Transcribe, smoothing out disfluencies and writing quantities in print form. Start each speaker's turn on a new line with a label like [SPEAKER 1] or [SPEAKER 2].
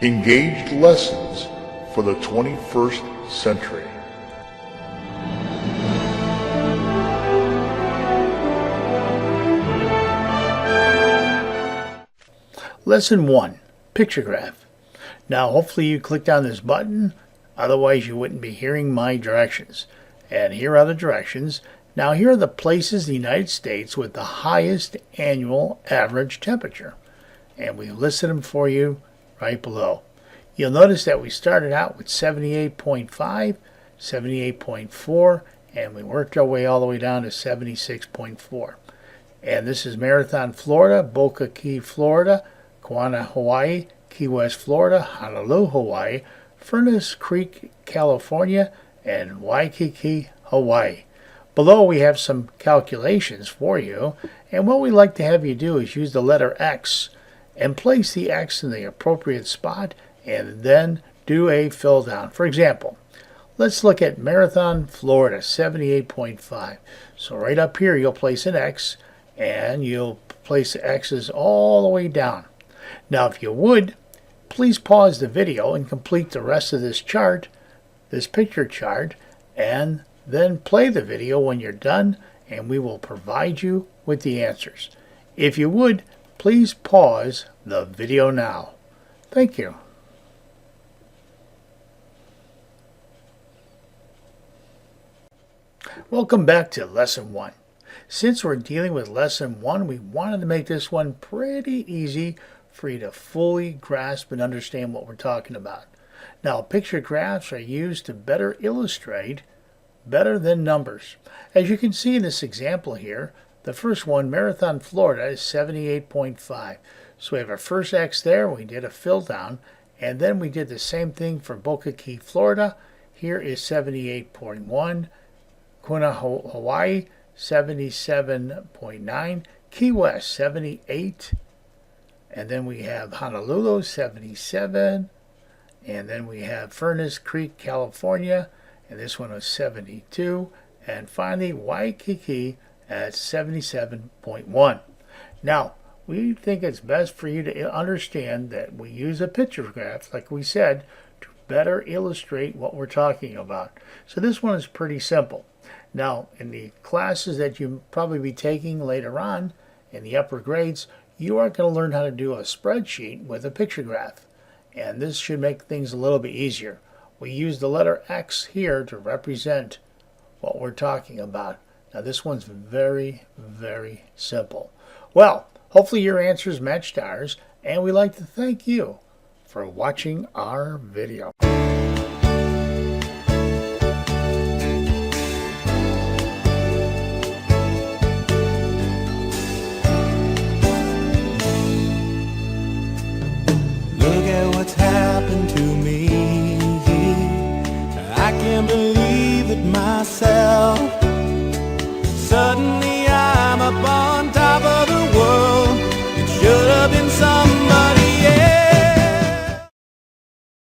[SPEAKER 1] Engaged lessons for the 21st century.
[SPEAKER 2] Lesson 1, Picture Graph. Now hopefully you clicked on this button, otherwise you wouldn't be hearing my directions. And here are the directions. Now here are the places in the United States with the highest annual average temperature. And we listed them for you right below. You'll notice that we started out with 78.5, 78.4, and we worked our way all the way down to 76.4. And this is Marathon, Florida, Boca Key, Florida, Kona, Hawaii, Key West, Florida, Honolulu, Hawaii, Furnace Creek, California, and Waikiki, Hawaii. Below we have some calculations for you, and what we like to have you do is use the letter X and place the X in the appropriate spot and then do a fill down. For example, let's look at Marathon, Florida, 78.5. So right up here you'll place an X and you'll place the X's all the way down. Now if you would, please pause the video and complete the rest of this chart, this picture chart, and then play the video when you're done and we will provide you with the answers. If you would, please pause the video now. Thank you. Welcome back to Lesson 1. Since we're dealing with Lesson 1, we wanted to make this one pretty easy for you to fully grasp and understand what we're talking about. Now, picture graphs are used to better illustrate better than numbers. As you can see in this example here, the first one, Marathon, Florida, is 78.5. So we have our first X there, we did a fill down, and then we did the same thing for Boca Key, Florida. Here is 78.1. Kona, Hawaii, 77.9. Key West, 78. And then we have Honolulu, 77. And then we have Furnace Creek, California, and this one was 72. And finally, Waikiki at 77.1. Now, we think it's best for you to understand that we use a picture graph, like we said, to better illustrate what we're talking about. So this one is pretty simple. Now, in the classes that you'll probably be taking later on in the upper grades, you are going to learn how to do a spreadsheet with a picture graph. And this should make things a little bit easier. We use the letter X here to represent what we're talking about. Now this one's very, very simple. Well, hopefully your answers matched ours, and we'd like to thank you for watching our video.
[SPEAKER 3] Look at what's happened to me. I can't believe it myself.